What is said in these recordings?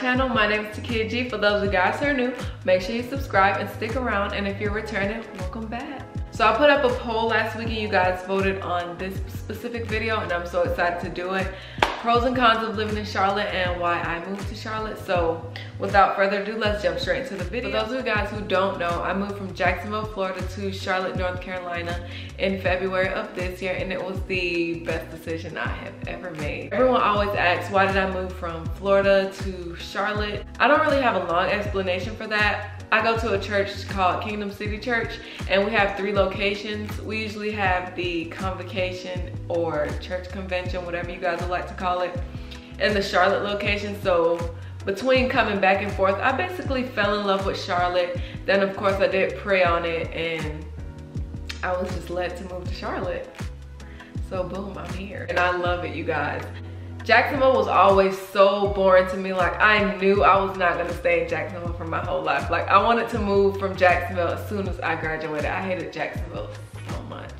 channel. My name is Takeag. For those of you guys who are new, make sure you subscribe and stick around, and if you're returning, welcome back. So I put up a poll last week and you guys voted on this specific video, and I'm so excited to do it. Pros and cons of living in Charlotte and why I moved to Charlotte. So without further ado, let's jump straight into the video. For those of you guys who don't know, I moved from Jacksonville, Florida to Charlotte, North Carolina in February of this year, and it was the best decision I have ever made. Everyone always asks, why did I move from Florida to Charlotte? I don't really have a long explanation for that. I go to a church called Kingdom City Church, and we have 3 locations. We usually have the convocation or church convention, whatever you guys would like to call it, in the Charlotte location. So between coming back and forth, I basically fell in love with Charlotte. Then of course I did pray on it, and I was just led to move to Charlotte. So boom, I'm here. And I love it, you guys. Jacksonville was always so boring to me. Like, I knew I was not gonna stay in Jacksonville for my whole life. Like, I wanted to move from Jacksonville as soon as I graduated. I hated Jacksonville so much.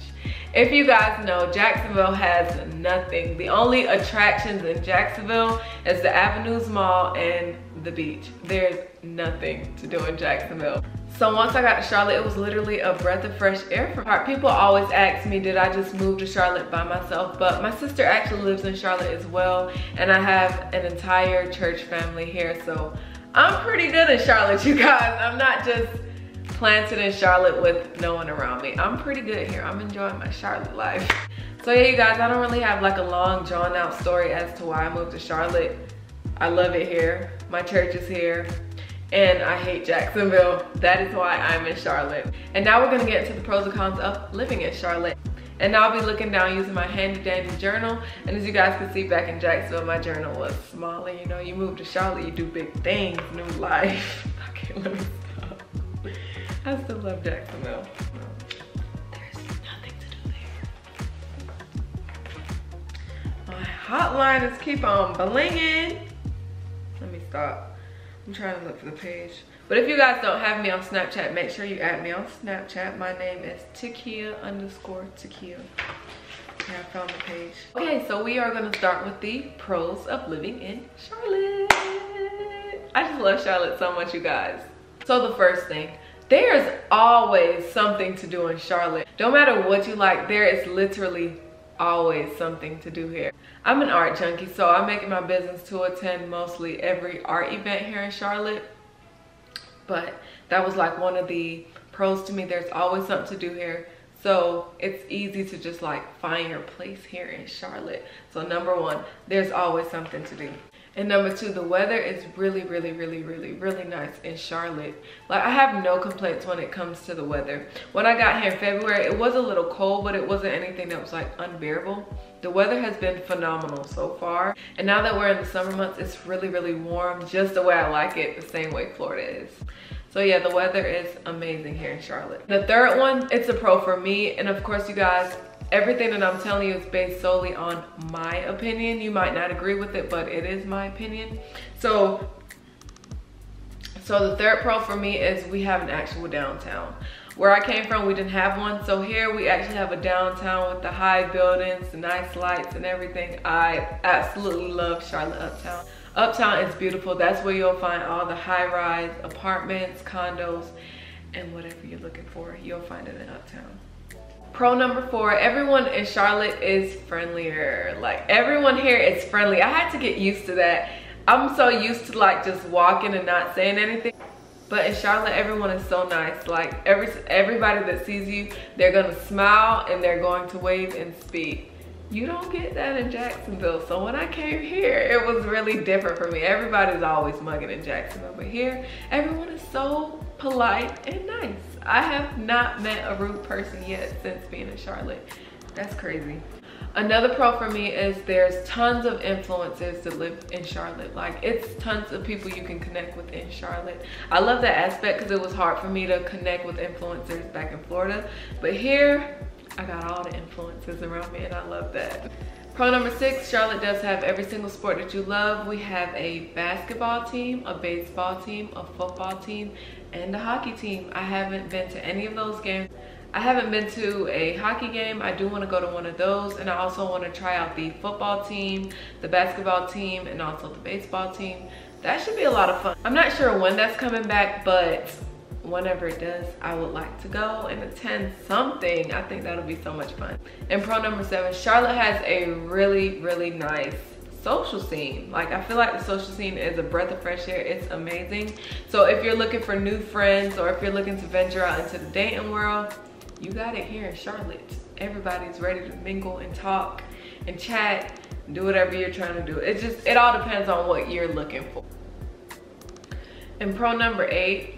If you guys know, Jacksonville has nothing. The only attractions in Jacksonville is the Avenues Mall and the beach. There's nothing to do in Jacksonville. So once I got to Charlotte, it was literally a breath of fresh air for me. People always ask me, did I just move to Charlotte by myself? But my sister actually lives in Charlotte as well, and I have an entire church family here. So I'm pretty good in Charlotte, you guys. I'm not just planted in Charlotte with no one around me. I'm pretty good here. I'm enjoying my Charlotte life. So yeah, you guys, I don't really have like a long drawn out story as to why I moved to Charlotte. I love it here. My church is here. And I hate Jacksonville. That is why I'm in Charlotte. And now we're gonna get into the pros and cons of living in Charlotte. And now I'll be looking down using my handy dandy journal. And as you guys can see, back in Jacksonville, my journal was smaller. You know, you move to Charlotte, you do big things, new life. Okay, let me stop. I still love Jacksonville. There's nothing to do there. My hotline is keep on blinging. Let me stop. I'm trying to look for the page. But if you guys don't have me on Snapchat, make sure you add me on Snapchat. My name is Takia_Takia. Yeah, I found the page. Okay, so we are gonna start with the pros of living in Charlotte. I just love Charlotte so much, you guys. So the first thing, there's always something to do in Charlotte. No matter what you like, there is literally always something to do here. I'm an art junkie, so I make it my business to attend mostly every art event here in Charlotte. But that was like one of the pros to me. There's always something to do here. So it's easy to just like find your place here in Charlotte. So number 1, there's always something to do. And number 2, the weather is really nice in Charlotte. Like, I have no complaints when it comes to the weather. When I got here in February, it was a little cold, but it wasn't anything that was like unbearable. The weather has been phenomenal so far. And now that we're in the summer months, it's really warm, just the way I like it, the same way Florida is. So yeah, the weather is amazing here in Charlotte. The third one, it's a pro for me. And of course, you guys, everything that I'm telling you is based solely on my opinion. You might not agree with it, but it is my opinion. So the third pro for me is we have an actual downtown. Where I came from, we didn't have one. So here we actually have a downtown with the high buildings, the nice lights and everything. I absolutely love Charlotte Uptown. Uptown is beautiful. That's where you'll find all the high-rise apartments, condos, and whatever you're looking for, you'll find it in Uptown. Pro number 4, everyone in Charlotte is friendlier. Like, everyone here is friendly. I had to get used to that. I'm so used to like just walking and not saying anything. But in Charlotte, everyone is so nice. Like, everybody that sees you, they're gonna smile and they're going to wave and speak. You don't get that in Jacksonville. So when I came here, it was really different for me. Everybody's always mugging in Jacksonville, but here, everyone is so polite and nice. I have not met a rude person yet since being in Charlotte. That's crazy. Another pro for me is there's tons of influencers that live in Charlotte. Like, it's tons of people you can connect with in Charlotte. I love that aspect because it was hard for me to connect with influencers back in Florida. But here, I got all the influencers around me and I love that. Pro number 6, Charlotte does have every single sport that you love. We have a basketball team, a baseball team, a football team, and a hockey team. I haven't been to any of those games. I haven't been to a hockey game. I do want to go to one of those, and I also want to try out the football team, the basketball team, and also the baseball team. That should be a lot of fun. I'm not sure when that's coming back, but whenever it does, I would like to go and attend something. I think that'll be so much fun. And pro number 7, Charlotte has a really, really nice social scene. Like, I feel like the social scene is a breath of fresh air. It's amazing. So if you're looking for new friends, or if you're looking to venture out into the dating world, you got it here in Charlotte. Everybody's ready to mingle and talk and chat, do whatever you're trying to do. It all depends on what you're looking for. And pro number 8,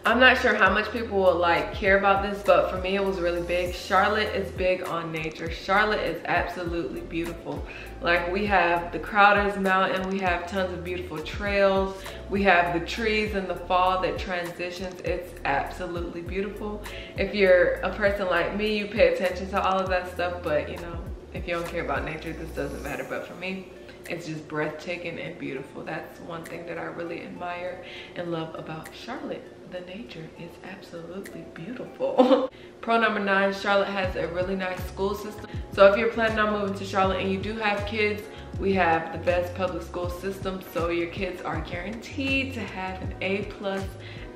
I'm not sure how much people will like care about this, but for me it was really big. Charlotte is big on nature. Charlotte is absolutely beautiful. Like, we have the Crowder's Mountain, we have tons of beautiful trails, we have the trees in the fall that transitions. It's absolutely beautiful. If you're a person like me, you pay attention to all of that stuff, but you know, if you don't care about nature, this doesn't matter. But for me, it's just breathtaking and beautiful. That's one thing that I really admire and love about Charlotte. The nature is absolutely beautiful. Pro number 9, Charlotte has a really nice school system. So if you're planning on moving to Charlotte and you do have kids, we have the best public school system. So your kids are guaranteed to have an A+,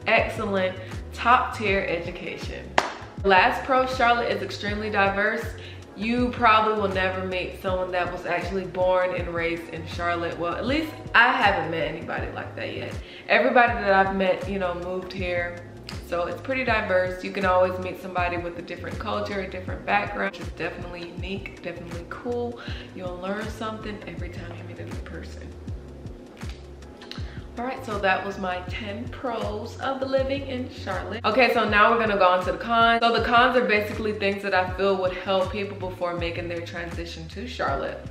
excellent, top tier education. Last pro, Charlotte is extremely diverse. You probably will never meet someone that was actually born and raised in Charlotte. Well, at least I haven't met anybody like that yet. Everybody that I've met, you know, moved here. So it's pretty diverse. You can always meet somebody with a different culture, a different background. It's definitely unique, definitely cool. You'll learn something every time you meet a new person. All right, so that was my 10 pros of living in Charlotte. Okay, so now we're gonna go on to the cons. So the cons are basically things that I feel would help people before making their transition to Charlotte.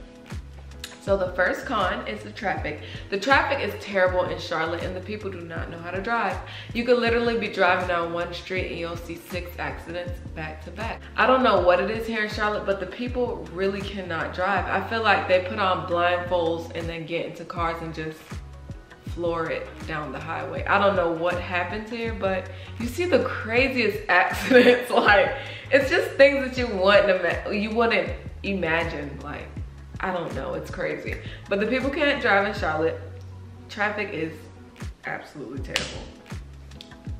So the first con is the traffic. The traffic is terrible in Charlotte and the people do not know how to drive. You could literally be driving down one street and you'll see 6 accidents back to back. I don't know what it is here in Charlotte, but the people really cannot drive. I feel like they put on blindfolds and then get into cars and just floor it down the highway. I don't know what happens here, but you see the craziest accidents. Like, it's just things that you wouldn't imagine. Like, I don't know, it's crazy. But the people can't drive in Charlotte. Traffic is absolutely terrible.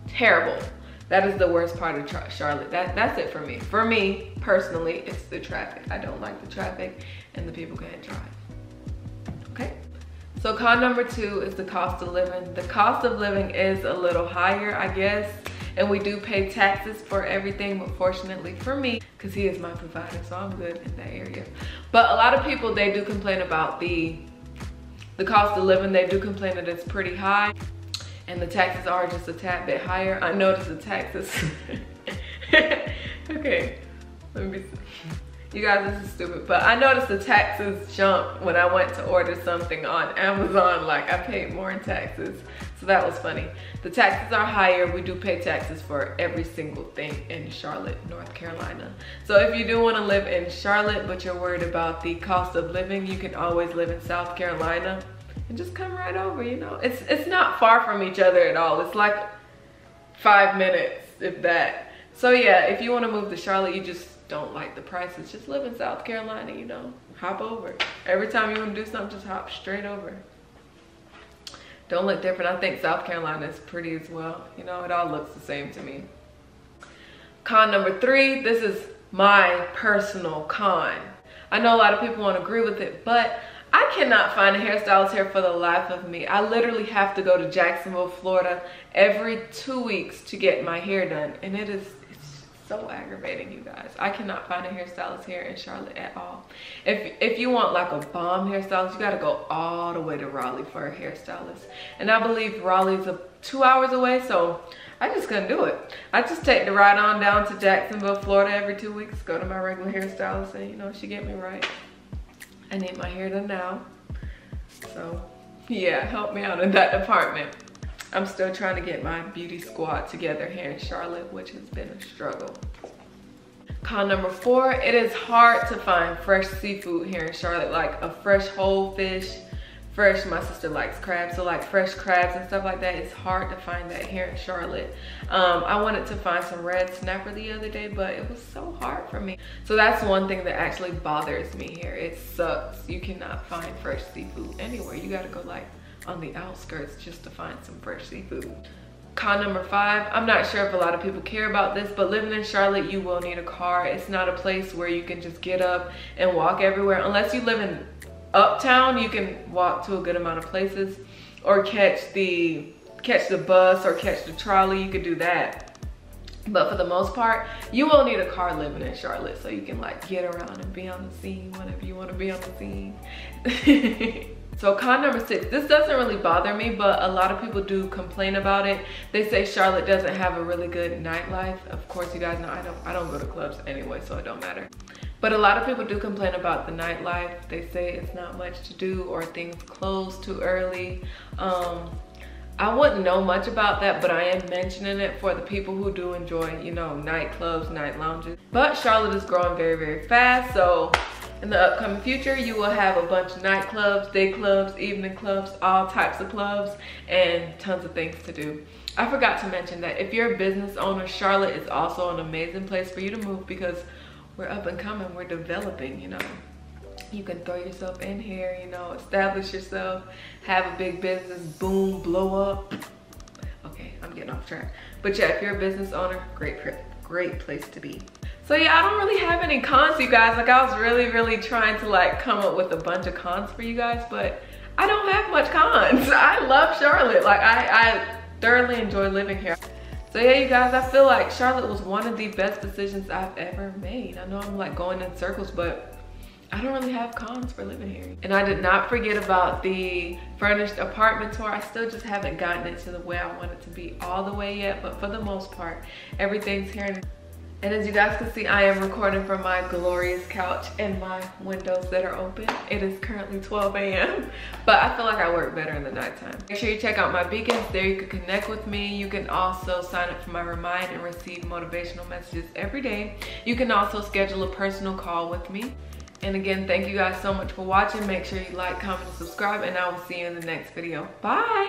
Terrible. That is the worst part of Charlotte. That's it for me. For me, personally, it's the traffic. I don't like the traffic and the people can't drive. Okay? So con number 2 is the cost of living. The cost of living is a little higher, I guess. And we do pay taxes for everything, but fortunately for me, because he is my provider, so I'm good in that area. But a lot of people, they do complain about the cost of living. They do complain that it's pretty high and the taxes are just a tad bit higher. I noticed the taxes. Okay, let me see. You guys, this is stupid, but I noticed the taxes jumped when I went to order something on Amazon. Like, I paid more in taxes, so that was funny. The taxes are higher. We do pay taxes for every single thing in Charlotte, North Carolina. So if you do want to live in Charlotte, but you're worried about the cost of living, you can always live in South Carolina and just come right over, you know. It's not far from each other at all. It's like 5 minutes, if that. So yeah, if you want to move to Charlotte, you just don't like the prices, just live in South Carolina, you know, hop over. Every time you want to do something, just hop straight over. Don't look different. I think South Carolina is pretty as well. You know, it all looks the same to me. Con number 3, this is my personal con. I know a lot of people won't agree with it, but I cannot find a hairstylist here for the life of me. I literally have to go to Jacksonville, Florida every 2 weeks to get my hair done, and it's so aggravating, you guys. I cannot find a hairstylist here in Charlotte at all. If you want like a bomb hairstylist, you gotta go all the way to Raleigh for a hairstylist. And I believe Raleigh's 2 hours away, so I just couldn't do it. I just take the ride on down to Jacksonville, Florida every 2 weeks, go to my regular hairstylist and, you know, she get me right. I need my hair done now. So yeah, help me out in that department. I'm still trying to get my beauty squad together here in Charlotte, which has been a struggle. Con number 4, it is hard to find fresh seafood here in Charlotte, like a fresh whole fish, fresh. My sister likes crabs, so like fresh crabs and stuff like that. It's hard to find that here in Charlotte. I wanted to find some red snapper the other day, but it was so hard for me. So that's one thing that actually bothers me here. It sucks. You cannot find fresh seafood anywhere. You gotta go like on the outskirts just to find some fresh seafood. Con number 5, I'm not sure if a lot of people care about this, but living in Charlotte, you will need a car. It's not a place where you can just get up and walk everywhere. Unless you live in uptown, you can walk to a good amount of places, or catch the bus or catch the trolley. You could do that. But for the most part, you will need a car living in Charlotte, so you can like get around and be on the scene whenever you want to be on the scene. So con number 6, this doesn't really bother me, but a lot of people do complain about it. They say Charlotte doesn't have a really good nightlife. Of course, you guys know I don't go to clubs anyway, so it don't matter. But a lot of people do complain about the nightlife. They say it's not much to do, or things close too early. I wouldn't know much about that, but I am mentioning it for the people who do enjoy, you know, nightclubs, night lounges. But Charlotte is growing very, very fast, so in the upcoming future, you will have a bunch of nightclubs, day clubs, evening clubs, all types of clubs, and tons of things to do. I forgot to mention that if you're a business owner, Charlotte is also an amazing place for you to move, because we're up and coming, we're developing, you know. You can throw yourself in here, you know, establish yourself, have a big business, boom, blow up. Okay, I'm getting off track. But yeah, if you're a business owner, great place to be. So yeah, I don't really have any cons, you guys. Like, I was really trying to like come up with a bunch of cons for you guys, but I don't have much cons. I love Charlotte. Like, I thoroughly enjoy living here. So yeah, you guys, I feel like Charlotte was one of the best decisions I've ever made. I know I'm like going in circles, but I don't really have cons for living here. And I did not forget about the furnished apartment tour. I still just haven't gotten it to the way I want it to be all the way yet, but for the most part, everything's here. And as you guys can see, I am recording from my glorious couch and my windows that are open. It is currently 12 a.m. but I feel like I work better in the nighttime. Make sure you check out my beacons. There you can connect with me. You can also sign up for my remind and receive motivational messages every day. You can also schedule a personal call with me. And again, thank you guys so much for watching. Make sure you like, comment, and subscribe, and I will see you in the next video. Bye!